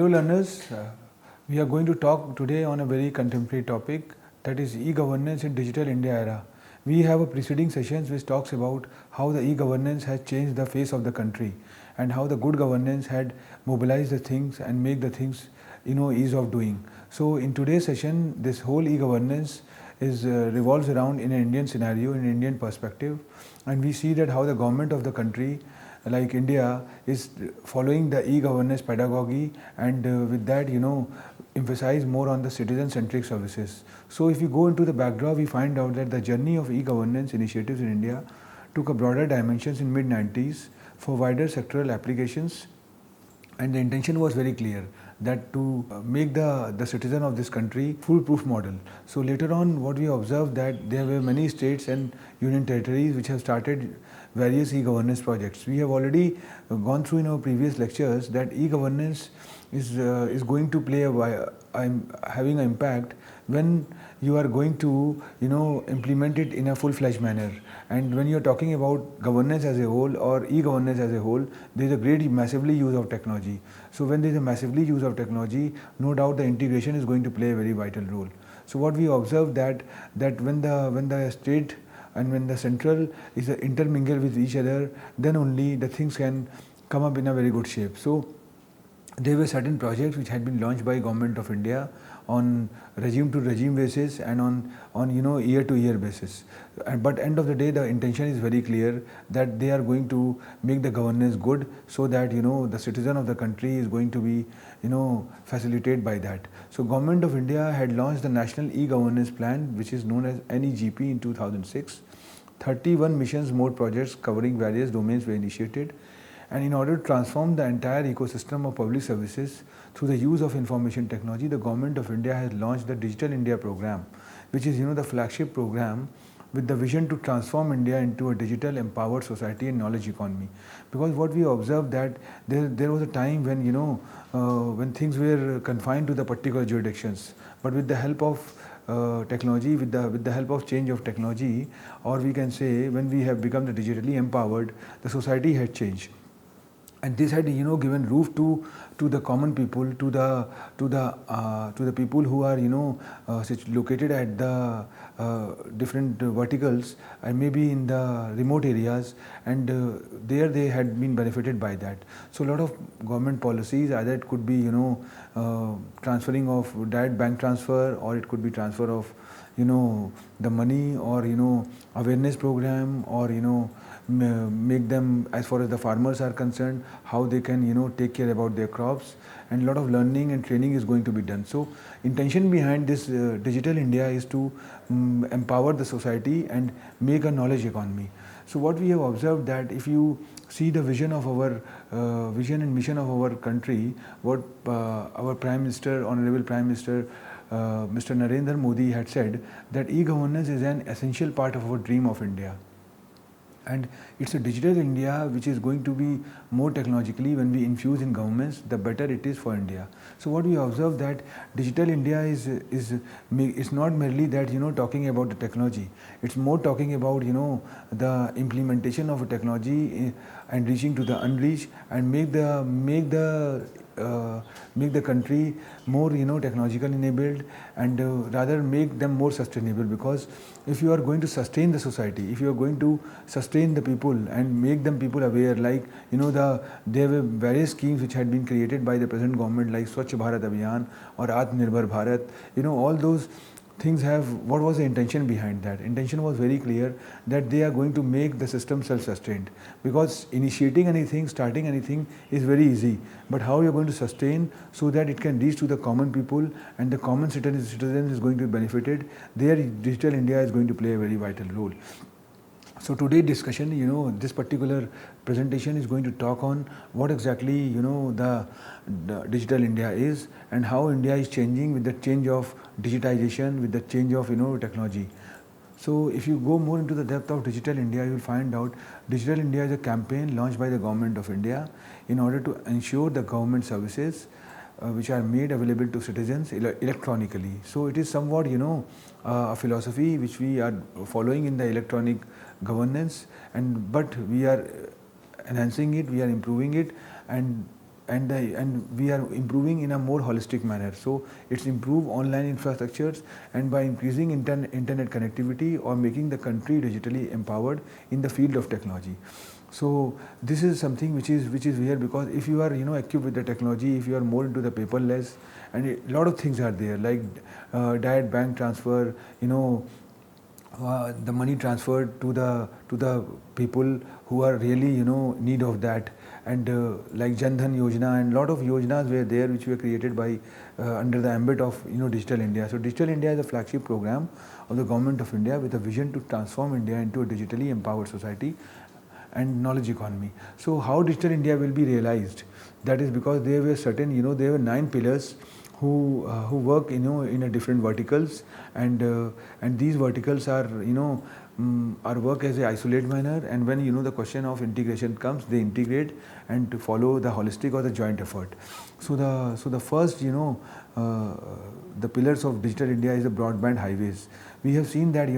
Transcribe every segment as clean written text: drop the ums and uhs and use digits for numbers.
Hello learners, we are going to talk today on a very contemporary topic, that is e-governance in digital India era. We have a preceding sessions which talks about how the e-governance has changed the face of the country and how the good governance had mobilized the things and make the things ease of doing. So in today's session, this whole e-governance is revolves around in an Indian scenario, in an Indian perspective, and we see that how the government of the country like India is following the e-governance pedagogy, and with that emphasize more on the citizen-centric services. So if we go into the backdrop, we find out that the journey of e-governance initiatives in India took a broader dimensions in mid-90s for wider sectoral applications, and the intention was very clear that to make the citizen of this country foolproof model. So later on, what we observed that there were many states and union territories which have started various e-governance projects. We have already gone through in our previous lectures that e-governance is going to play having an impact when you are going to implement it in a full-fledged manner. And when you are talking about governance as a whole or e-governance as a whole, there is a great massively use of technology. So when there is a massively use of technology, no doubt the integration is going to play a very vital role. So what we observe that when the state and when the central is intermingled with each other, then only the things can come up in a very good shape. So there were certain projects which had been launched by Government of India on regime to regime basis and on year to year basis. But end of the day, the intention is very clear that they are going to make the governance good, so that the citizen of the country is going to be facilitated by that. So Government of India had launched the National E-Governance Plan, which is known as NEGP, in 2006. 31 missions mode projects covering various domains were initiated, and in order to transform the entire ecosystem of public services through the use of information technology, the Government of India has launched the Digital India program, which is the flagship program with the vision to transform India into a digital empowered society and knowledge economy. Because what we observed that there was a time when things were confined to the particular jurisdictions, but with the help of technology, with the help of change of technology, or we can say when we have become the digitally empowered, the society had changed. And this had given roof to the common people, to the people who are located at the different verticals and maybe in the remote areas, and there they had been benefited by that. So a lot of government policies, either it could be transferring of direct bank transfer, or it could be transfer of the money, or awareness program, or make them, as far as the farmers are concerned, how they can take care about their crops, and a lot of learning and training is going to be done. So intention behind this Digital India is to empower the society and make a knowledge economy. So what we have observed that if you see the vision of our vision and mission of our country, what our Prime Minister, Honorable Prime Minister Mr. Narendra Modi had said, that e-governance is an essential part of our dream of India. And it's a digital India which is going to be more technologically, when we infuse in governments, the better it is for India. So what we observe that digital India is not merely that talking about the technology. It's more talking about the implementation of a technology and reaching to the unreached, and make the country more technological enabled, and rather make them more sustainable. Because if you are going to sustain the society, if you are going to sustain the people and make them people aware, like there were various schemes which had been created by the present government, like Swachh Bharat Abhiyan or Atmanirbhar Bharat, all those things have, what was the intention behind that? Intention was very clear, that they are going to make the system self-sustained. Because initiating anything, starting anything is very easy, but how you are going to sustain so that it can reach to the common people and the common citizen is going to be benefited, there Digital India is going to play a very vital role. So today's discussion, this particular presentation is going to talk on what exactly the Digital India is, and how India is changing with the change of digitization, with the change of technology. So if you go more into the depth of Digital India, you will find out Digital India is a campaign launched by the Government of India in order to ensure the government services which are made available to citizens electronically. So it is somewhat a philosophy which we are following in the electronic governance, but we are enhancing it, we are improving it, and and we are improving in a more holistic manner. So it's improve online infrastructures, and by increasing internet connectivity or making the country digitally empowered in the field of technology. So this is something which is here, because if you are equipped with the technology, if you are more into the paperless, and a lot of things are there like direct bank transfer, the money transferred to the people who are really need of that, and like Jan Dhan Yojana, and lot of yojanas were there which were created by under the ambit of Digital India. So Digital India is a flagship program of the Government of India with a vision to transform India into a digitally empowered society and knowledge economy. So how Digital India will be realized? That is because there were certain, there were 9 pillars who work in a different verticals, and these verticals are are work as a isolate manner, and when the question of integration comes, they integrate and to follow the holistic or the joint effort. So the first the pillars of Digital India is the broadband highways. We have seen that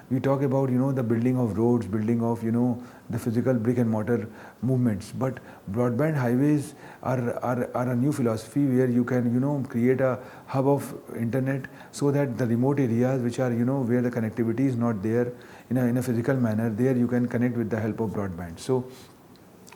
we talk about the building of roads, building of the physical brick and mortar movements, but broadband highways are a new philosophy where you can create a hub of internet, so that the remote areas which are where the connectivity is not there in a physical manner, there you can connect with the help of broadband. So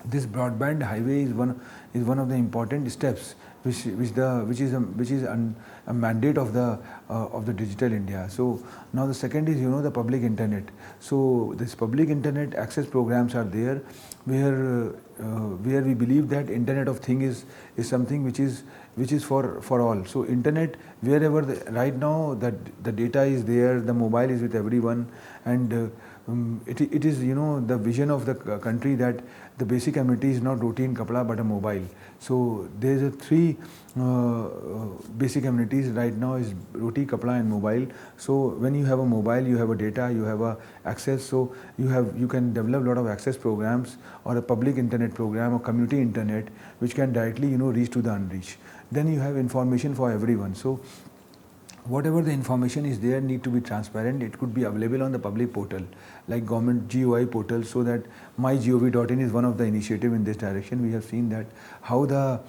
this broadband highway is one of the important steps which is a mandate of the Digital India. So now the second is the public internet. So this public internet access programs are there, where we believe that Internet of Things is something which is for all. So internet wherever right now that the data is there, the mobile is with everyone, and it is the vision of the country that the basic amenity is not roti and kapda but a mobile. So there is a 3 basic amenities right now is roti, kapda and mobile. So when you have a mobile, you have a data, you have a access, so you can develop a lot of access programs or a public internet program or community internet which can directly reach to the unreached. Then you have information for everyone. So whatever the information is there need to be transparent. It could be available on the public portal like government GOI portal, so that mygov.in is one of the initiative in this direction. We have seen that how the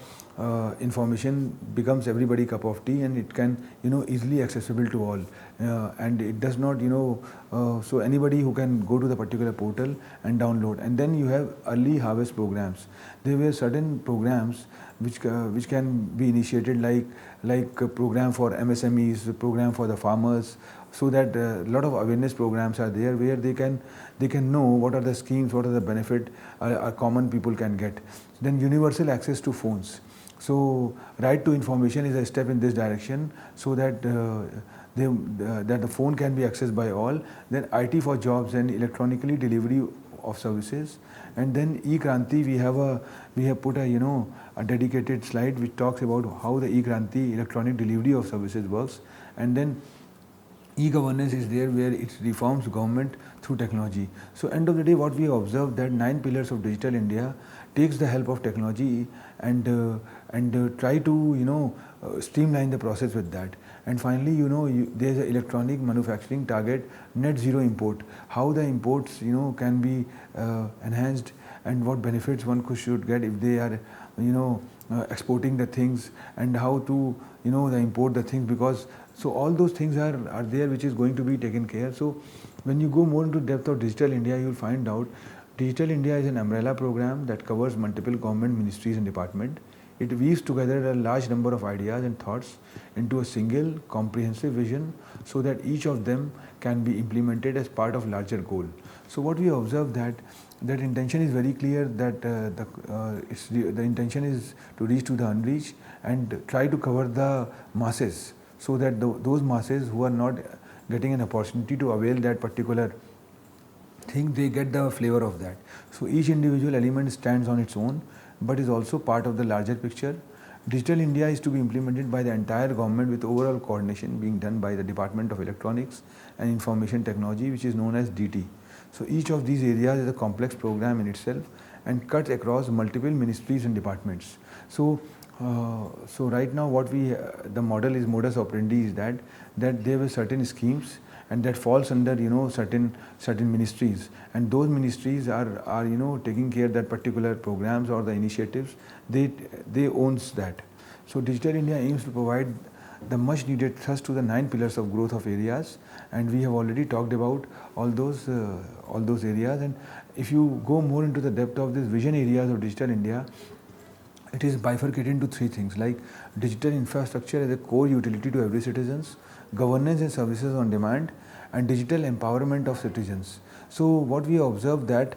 information becomes everybody cup of tea, and it can easily accessible to all, and it does not so anybody who can go to the particular portal and download. And then you have early harvest programs. There were certain programs which can be initiated like a program for MSMEs, a program for the farmers, so that a lot of awareness programs are there where they can know what are the schemes, what are the benefit common people can get. Then universal access to phones. So right to information is a step in this direction, so that that the phone can be accessed by all. Then IT for jobs and electronically delivery of services. And then e-Kranti, we have put a dedicated slide which talks about how the e-Kranti, electronic delivery of services, works. And then e-governance is there, where it reforms government through technology. So end of the day, what we observe that 9 pillars of Digital India takes the help of technology and try to streamline the process with that. And finally, there's an electronic manufacturing target, net zero import. How the imports can be enhanced, and what benefits one should get if they are exporting the things, and how to the import the things, because so all those things are there which is going to be taken care. So when you go more into depth of Digital India, you will find out Digital India is an umbrella program that covers multiple government ministries and departments. It weaves together a large number of ideas and thoughts into a single comprehensive vision, so that each of them can be implemented as part of larger goal. So what we observe that intention is very clear, that the intention is to reach to the unreached and try to cover the masses, so that those masses who are not getting an opportunity to avail that particular thing, they get the flavor of that. So each individual element stands on its own, but is also part of the larger picture. Digital India is to be implemented by the entire government, with overall coordination being done by the Department of Electronics and Information Technology, which is known as DT. So each of these areas is a complex program in itself and cuts across multiple ministries and departments. So right now what the model is, modus operandi is that there were certain schemes, and that falls under certain ministries, and those ministries are taking care that particular programs or the initiatives. They owns that. So Digital India aims to provide the much needed thrust to the 9 pillars of growth of areas, and we have already talked about all those areas. And if you go more into the depth of these vision areas of Digital India, it is bifurcated into 3 things, like digital infrastructure as a core utility to every citizens, governance and services on demand, and digital empowerment of citizens. So what we observe that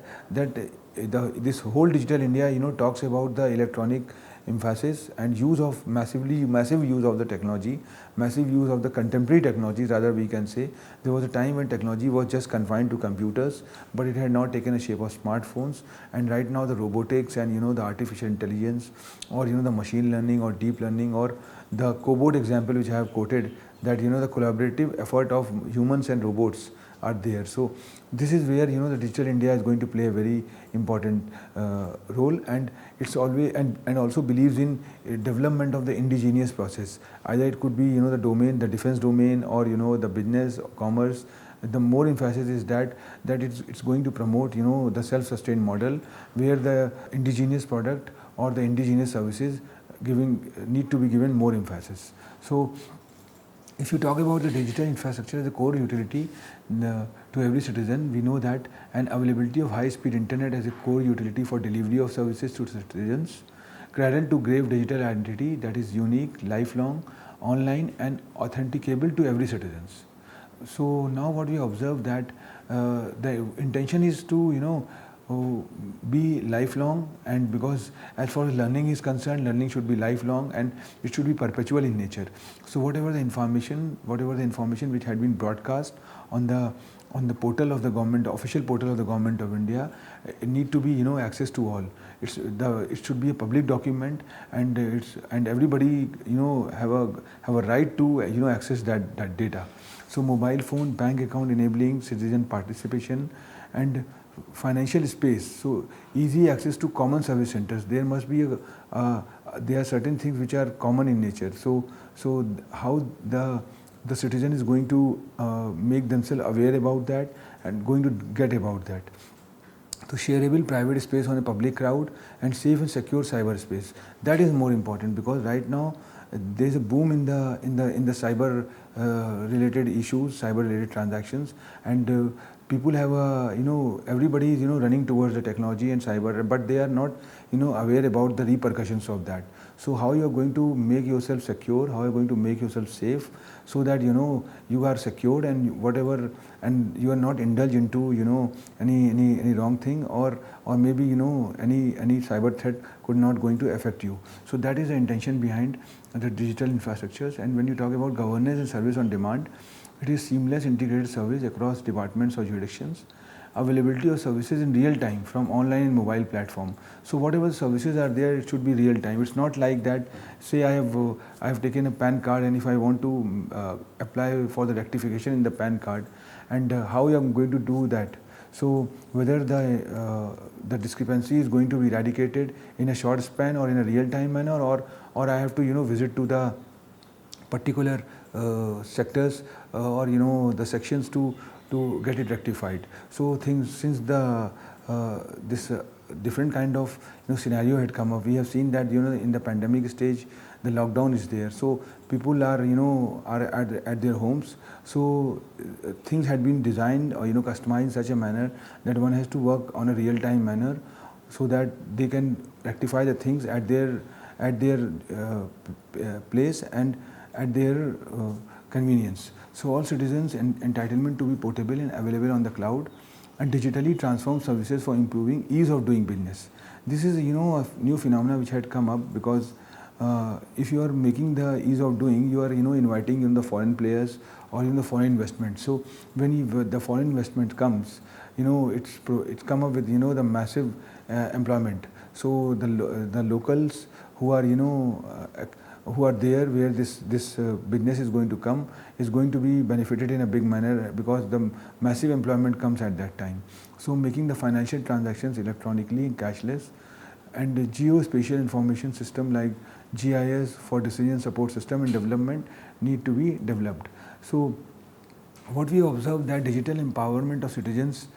this whole Digital India talks about the electronic emphasis and use of massive use of the technology, massive use of the contemporary technologies, rather we can say. There was a time when technology was just confined to computers, but it had now taken a shape of smartphones, and right now the robotics and the artificial intelligence, or the machine learning or deep learning, or the cobot example which I have quoted, that the collaborative effort of humans and robots are there. So this is where the Digital India is going to play a very important role, and it's always and also believes in development of the indigenous process. Either it could be the domain, the defense domain, or the business, commerce. The more emphasis is that it's going to promote the self-sustained model, where the indigenous product or the indigenous services need to be given more emphasis. So if you talk about the digital infrastructure as a core utility to every citizen, we know that an availability of high-speed internet as a core utility for delivery of services to citizens, cradle to grave digital identity that is unique, lifelong, online, and authenticable to every citizens. So now what we observe that the intention is to be lifelong, and because as far as learning is concerned, learning should be lifelong and it should be perpetual in nature. So whatever the information which had been broadcast on the portal of the government, official portal of the Government of India, it need to be access to all. It should be a public document, and everybody have a right to access that data. So mobile phone, bank account enabling citizen participation, and financial space. So easy access to common service centers. There must be there are certain things which are common in nature. So how the citizen is going to make themselves aware about that and going to get about that. So shareable private space on a public cloud and safe and secure cyberspace. That is more important, because right now there is a boom in the cyber related issues, cyber related transactions, and people have everybody is running towards the technology and cyber, but they are not aware about the repercussions of that. So how you are going to make yourself secure, how you are going to make yourself safe, so that you are secured, and whatever, and you are not indulged into any wrong thing, or maybe any cyber threat could not going to affect you. So that is the intention behind the digital infrastructures. And when you talk about governance and service on demand, it is seamless integrated service across departments or jurisdictions, availability of services in real time from online and mobile platform. So whatever services are there, it should be real time. It's not like that, say I have taken a PAN card, and if I want to apply for the rectification in the PAN card, and how I am going to do that. So whether the discrepancy is going to be eradicated in a short span or in a real time manner, or I have to visit to the particular sectors or the sections to get it rectified. So things, since this different kind of scenario had come up, we have seen that in the pandemic stage the lockdown is there, so people are at their homes. So things had been designed or customized in such a manner that one has to work on a real time manner, so that they can rectify the things at their place and at their convenience. So all citizens entitlement to be portable and available on the cloud, and digitally transform services for improving ease of doing business. This is a new phenomena which had come up, because if you are making the ease of doing, you are inviting the foreign players or the foreign investment. So when the foreign investment comes, it's come up with the massive employment. So the locals who are who are there where this business is going to come is going to be benefited in a big manner, because the massive employment comes at that time. So making the financial transactions electronically and cashless, and the geospatial information system like GIS for decision support system and development need to be developed. So what we observe that digital empowerment of citizens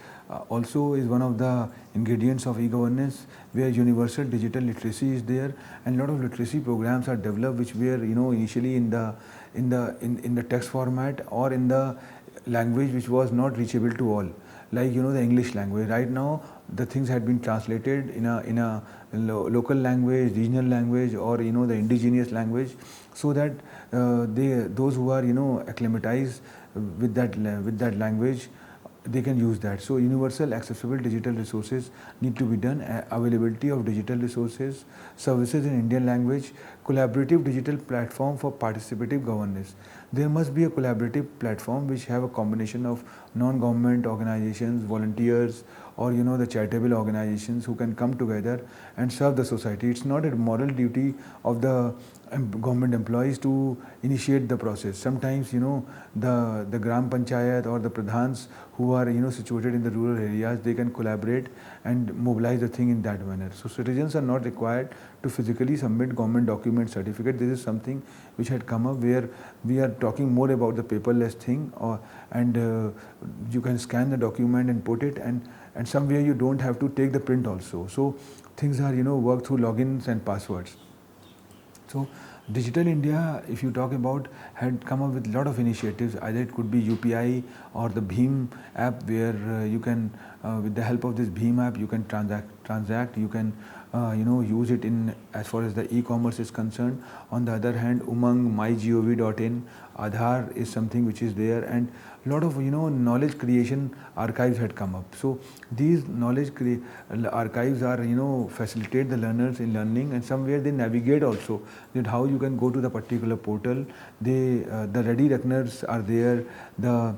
also is one of the ingredients of e-governance, where universal digital literacy is there, and a lot of literacy programs are developed which were initially in the text format or in the language which was not reachable to all, like the English language. Right now the things had been translated in a local language, regional language, or the indigenous language, so that those who are acclimatized with that language, they can use that. So universal accessible digital resources need to be done. Availability of digital resources, services in Indian language, collaborative digital platform for participative governance. There must be a collaborative platform which have a combination of non-government organizations, volunteers, or the charitable organizations who can come together and serve the society. It's not a moral duty of the government employees to initiate the process. Sometimes the gram panchayat or the pradhans who are situated in the rural areas, they can collaborate and mobilize the thing in that manner. So citizens are not required to physically submit government document certificate. This is something which had come up, where we are talking more about the paperless thing, and you can scan the document and put it, and somewhere you don't have to take the print also. So things are worked through logins and passwords. So Digital India, if you talk about, had come up with a lot of initiatives. Either it could be UPI or the Bheem app, where you can, with the help of this Bheem app, you can transact. You can, use it in as far as the e-commerce is concerned. On the other hand, Umang, mygov.in, Aadhaar is something which is there, and a lot of knowledge creation archives had come up. So these archives are facilitate the learners in learning, and somewhere they navigate also, that how you can go to the particular portal. The ready reckoners are there, the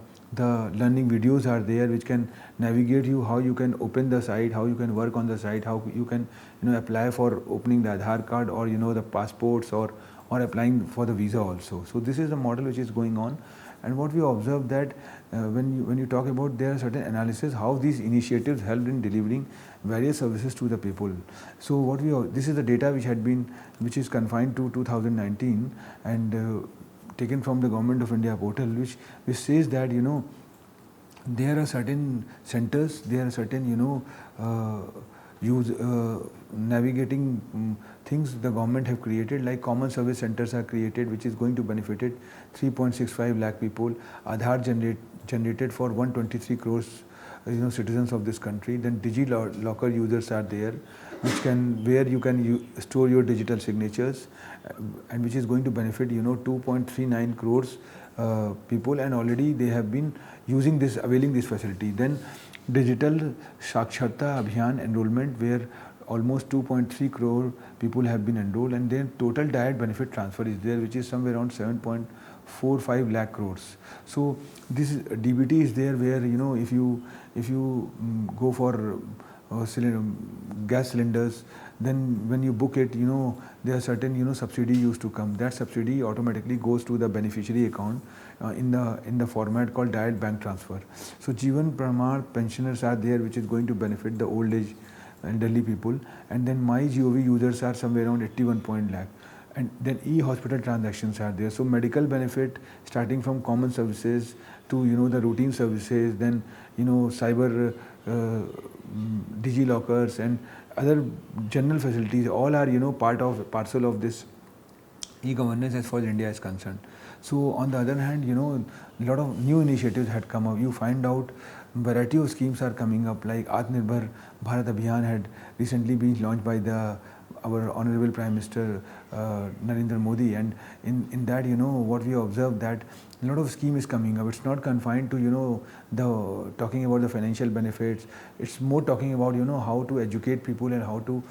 learning videos are there which can navigate you, how you can open the site, how you can work on the site, how you can apply for opening the Aadhaar card, or the passports, or applying for the visa also. So this is the model which is going on. And what we observe that when you talk about, there are certain analysis how these initiatives helped in delivering various services to the people. So this is the data which is confined to 2019, and taken from the Government of India portal, which says that there are certain centers, there are certain navigating things the government have created, like common service centers are created, which is going to benefit 3.65 lakh people. Aadhaar generated for 123 crores citizens of this country. Then Locker users are there, where you can store your digital signatures, and which is going to benefit 2.39 crores people, and already they have been availing this facility. Then Digital Saksharta Abhiyan enrollment, where almost 2.3 crore people have been enrolled, and then total direct benefit transfer is there, which is somewhere around 7.45 lakh crores. So this DBT is there, where if you go for gas cylinders, then when you book it, there are certain subsidy used to come. That subsidy automatically goes to the beneficiary account in the format called direct bank transfer. So Jeevan Pramar pensioners are there, which is going to benefit the old age and elderly people. And then MyGov users are somewhere around 81 lakh. And then e-hospital transactions are there. So medical benefit, starting from common services to the routine services, then cyber DigiLockers and other general facilities, all are parcel of this e-governance as far as India is concerned. So on the other hand, a lot of new initiatives had come up. You find out variety of schemes are coming up, like Atmanirbhar Bharat Abhiyan had recently been launched by our Honorable Prime Minister Narendra Modi, and in that what we observe, that a lot of scheme is coming up. It's not confined to the talking about the financial benefits. It's more talking about how to educate people and how to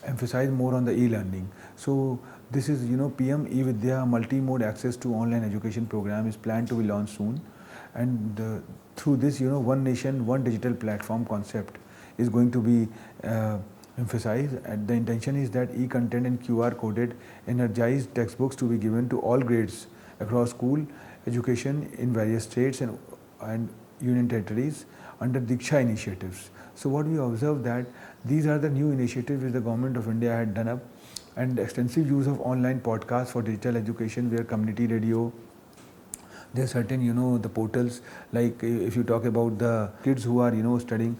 emphasize more on the e-learning. So this is PM e-Vidya multi-mode access to online education program is planned to be launched soon, and through this one nation one digital platform concept is going to be emphasized, and the intention is that e-content and QR coded energized textbooks to be given to all grades across school education in various states and union territories under Diksha initiatives. So what we observe, that these are the new initiatives which the Government of India had done up, and extensive use of online podcasts for digital education, where community radio, there are certain the portals, like if you talk about the kids who are studying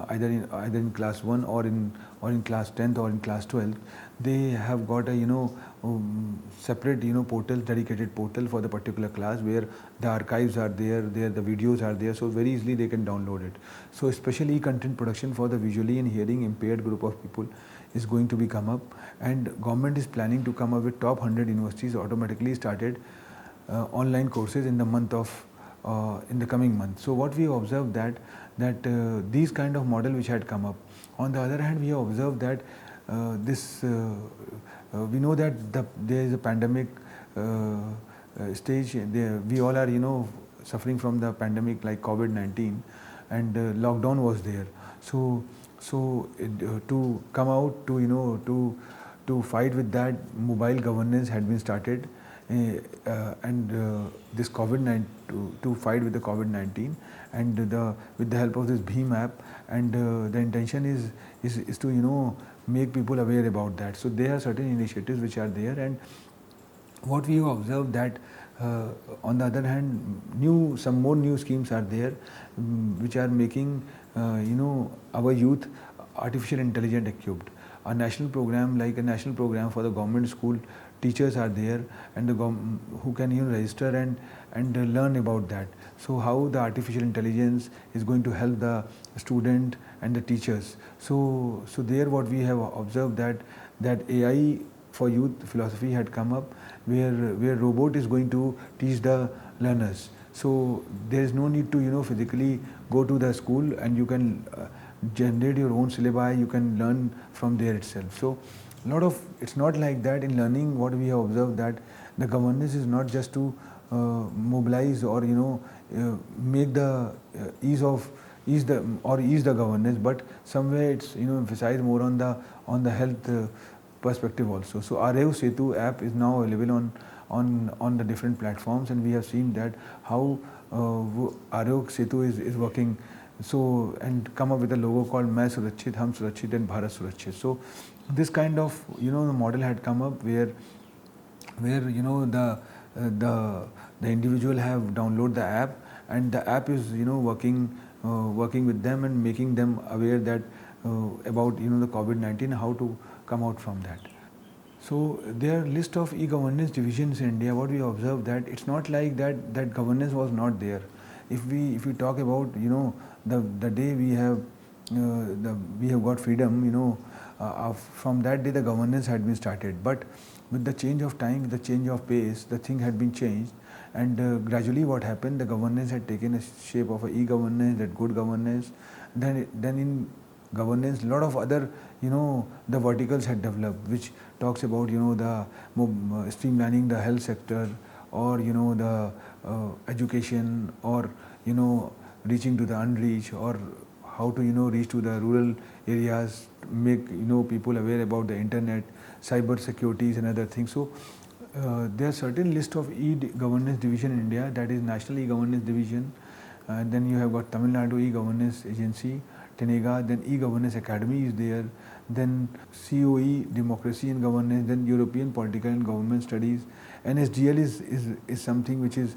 either in class 1 or in class 10th or in class 12th, they have got a separate portal, dedicated portal for the particular class, where the archives are there, the videos are there, so very easily they can download it. So especially content production for the visually and hearing impaired group of people is going to be come up, and government is planning to come up with top 100 universities automatically started online courses in the month of in the coming month. So what we observed that these kind of model which had come up. On the other hand, we have observed that we know that there is a pandemic stage. We all are suffering from the pandemic like COVID-19, and lockdown was there. To come out to fight with that, mobile governance had been started, and this COVID-19 to fight with the COVID-19, and with the help of this Bhim app, and the intention is to make people aware about that. So there are certain initiatives which are there, and what we have observed that on the other hand, some more new schemes are there, which are making our youth artificial intelligence equipped. A national program, like a national program for the government school teachers are there, and who can register and learn about that. So how the artificial intelligence is going to help the student and the teachers. So there what we have observed that AI for youth philosophy had come up, where robot is going to teach the learners. So there is no need to physically go to the school, and you can generate your own syllabi, you can learn from there itself. So it's not like that. In learning, what we have observed that the governance is not just to mobilize or make the ease the governance, but somewhere it's emphasize more on the health perspective also. So Areo Setu app is now available on the different platforms, and we have seen that how Areo Setu is working. So, and come up with a logo called Main Surakshit, Hum Surakshit, and Bharat Surakshit. So this kind of the model had come up, where the individual have download the app, and the app is working with them and making them aware that about the COVID-19, how to come out from that. So there are list of e-governance divisions in India. What we observe that it's not like that governance was not there. If we talk about the day we have got freedom, from that day the governance had been started. But with the change of time, with the change of pace, the thing had been changed, and gradually what happened, the governance had taken a shape of a e-governance, that good governance. Then in governance, a lot of other the verticals had developed, which talks about the streamlining the health sector, or the education, or reaching to the unreached, or how to reach to the rural areas, make people aware about the internet, cyber security and other things. So there are certain list of e-governance division in India, that is National E-Governance Division, and then you have got Tamil Nadu E-Governance Agency, Tenega, then E-Governance Academy is there, then COE, Democracy and Governance, then European Political and Government Studies. NSDL is something which is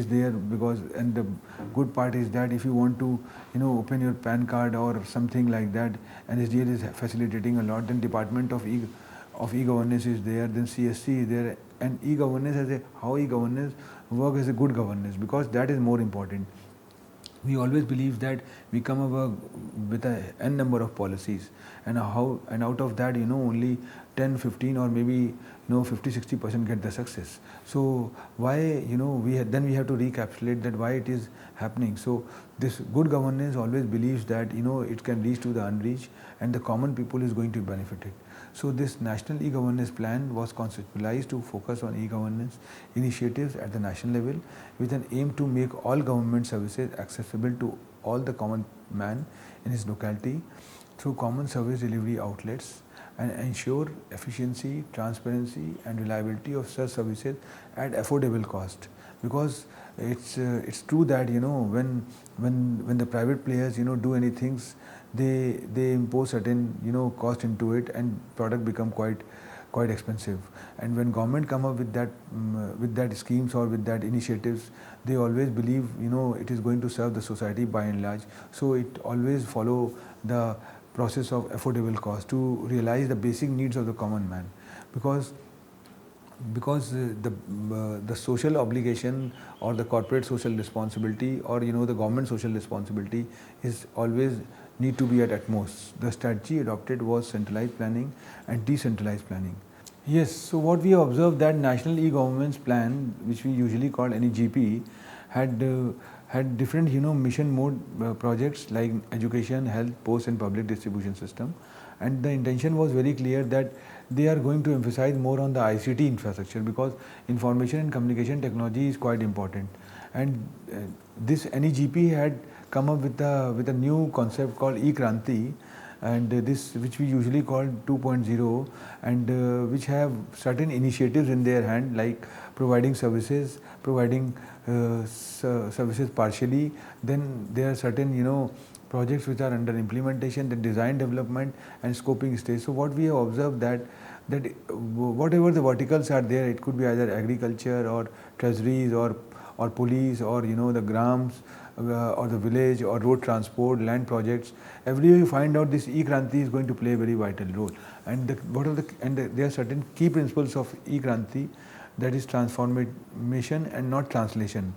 there, because, and the good part is that if you want to open your PAN card or something like that, NSDL is facilitating a lot. Then Department of E-Governance is there, then CSC is there, and E-Governance how E-Governance work as a good governance, because that is more important. We always believe that we come up with a n number of policies, and out of that only 10, 15, or maybe 50-60% get the success. So why we have to recapitulate that why it is happening. So this good governance always believes that it can reach to the unreached, and the common people is going to benefit it. So this National E-Governance Plan was conceptualized to focus on e-governance initiatives at the national level, with an aim to make all government services accessible to all the common man in his locality through common service delivery outlets, and ensure efficiency, transparency and reliability of such services at affordable cost. Because it's true that when the private players do any things, they impose certain cost into it, and product become quite quite expensive. And when government come up with that schemes or with that initiatives, they always believe it is going to serve the society by and large. So it always follow the process of affordable cost to realize the basic needs of the common man, because the social obligation or the corporate social responsibility or the government social responsibility is always need to be at utmost. The strategy adopted was centralized planning and decentralized planning. Yes, so what we observed that National E-Governance Plan, which we usually call NEGP, had different mission mode projects like education, health, post and public distribution system, and the intention was very clear that they are going to emphasize more on the ICT infrastructure, because information and communication technology is quite important. And this NEGP had come up with a new concept called E-Kranti, and this which we usually call 2.0, and which have certain initiatives in their hand, like providing services, providing services partially. Then there are certain projects which are under implementation, the design development and scoping stage. So what we have observed that whatever the verticals are there, it could be either agriculture or treasuries or police or the grams or the village or road transport, land projects. Everywhere you find out this E-Kranti is going to play a very vital role. And there are certain key principles of E-Kranti, that is transformation and not translation.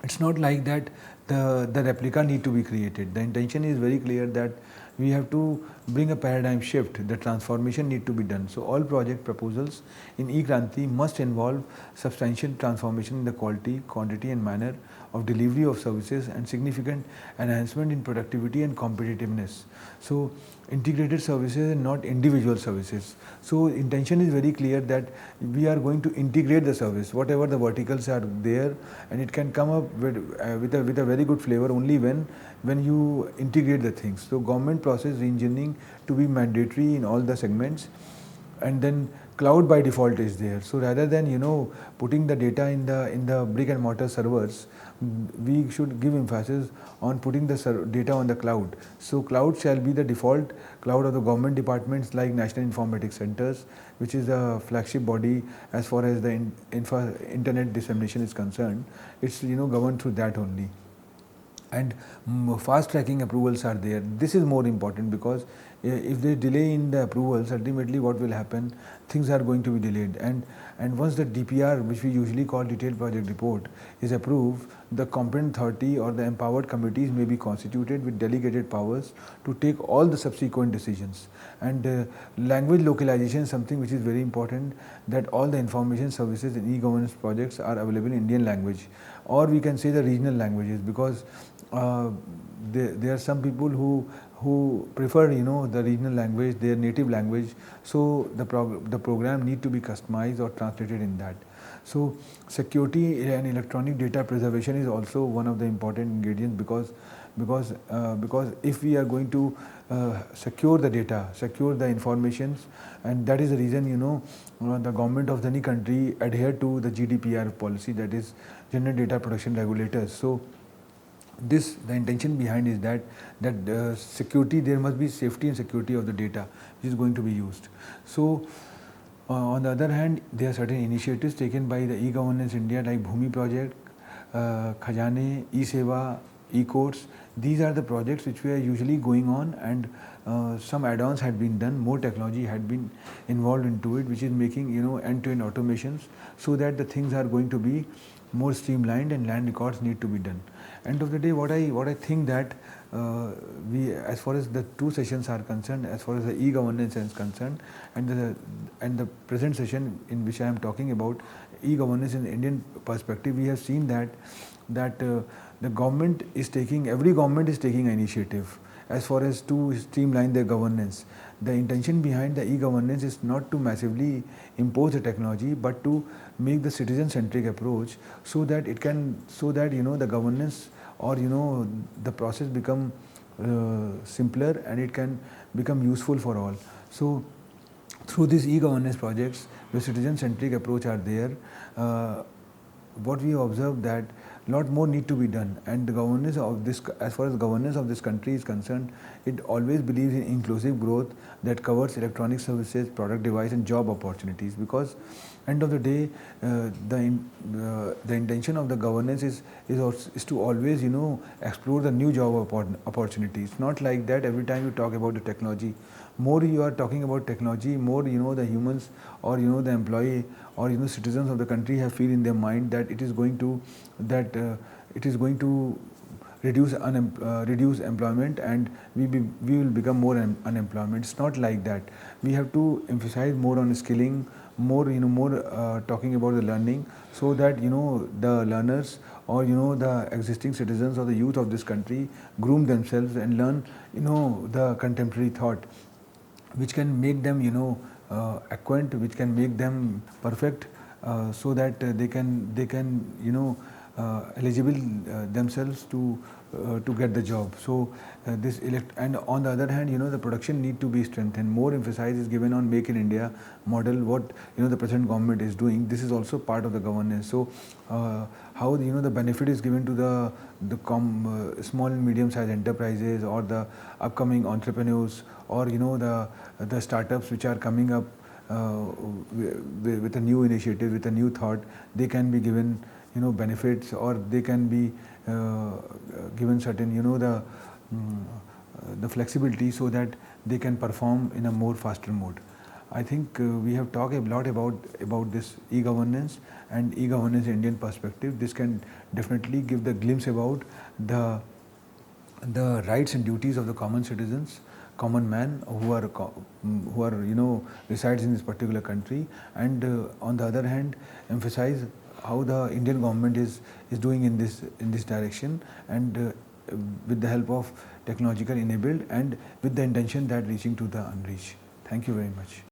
It's not like that the replica need to be created. The intention is very clear that we have to bring a paradigm shift. The transformation need to be done. So all project proposals in E-Kranti must involve substantial transformation in the quality, quantity and manner of delivery of services and significant enhancement in productivity and competitiveness. So integrated services and not individual services. So intention is very clear that we are going to integrate the service, whatever the verticals are there, and it can come up with a very good flavor only when you integrate the things. So government process reengineering to be mandatory in all the segments, and then cloud by default is there. So rather than putting the data in the brick and mortar servers, we should give emphasis on putting the data on the cloud. So cloud shall be the default cloud of the government departments like National INFLIBNET Centers, which is the flagship body as far as the internet dissemination is concerned. It's governed through that only. And fast tracking approvals are there. This is more important, because if they delay in the approvals, ultimately what will happen, things are going to be delayed. And once the DPR, which we usually call detailed project report, is approved, the competent authority or the empowered committees may be constituted with delegated powers to take all the subsequent decisions. And language localization is something which is very important, that all the information services in e-governance projects are available in Indian language, or we can say the regional languages, because there are some people who prefer the regional language, their native language. So the program need to be customized or translated in that. So security and electronic data preservation is also one of the important ingredients, because if we are going to secure the data, secure the informations, and that is the reason the government of any country adhere to the GDPR policy, that is General Data Protection Regulators. So the intention behind is that security, there must be safety and security of the data which is going to be used. So on the other hand, there are certain initiatives taken by the e-governance India, like Bhumi project, Khajane, e-Seva, e-courts. These are the projects which were usually going on, and some add-ons had been done, more technology had been involved into it, which is making end-to-end automations, so that the things are going to be more streamlined and land records need to be done. End of the day, what I think that we, as far as the two sessions are concerned, as far as the e-governance is concerned, and the present session in which I am talking about e-governance in the Indian perspective, we have seen that the government is taking, every government is taking an initiative as far as to streamline their governance. The intention behind the e-governance is not to massively impose the technology, but to make the citizen-centric approach, so that it can, the governance or the process become simpler, and it can become useful for all. So through these e-governance projects, the citizen-centric approach are there. What we observe that lot more need to be done. And the governance of this, as far as governance of this country is concerned, it always believes in inclusive growth that covers electronic services, product device, and job opportunities. Because end of the day, the intention of the governance is to always explore the new job opportunities. Not like that every time you talk about the technology, more you are talking about technology, more the humans or the employee or citizens of the country have feel in their mind that it is going to reduce employment, and we will become more unemployment. It's not like that. We have to emphasize more on skilling, more talking about the learning, so that the learners or the existing citizens or the youth of this country groom themselves and learn the contemporary thought, which can make them acquaint, which can make them perfect, so that they can eligible themselves to get the job. So and on the other hand, the production need to be strengthened. More emphasis is given on Make in India model, what the present government is doing. This is also part of the governance. So how the benefit is given to the small and medium sized enterprises or the upcoming entrepreneurs, or the startups which are coming up with a new initiative, with a new thought. They can be given benefits, or they can be given certain the flexibility, so that they can perform in a more faster mode. I think we have talked a lot about this e-governance and e-governance Indian perspective. This can definitely give the glimpse about the rights and duties of the common citizens, common man who are resides in this particular country, and on the other hand emphasize how the Indian government is doing in this direction, and with the help of technological enabled, and with the intention that reaching to the unreached. Thank you very much.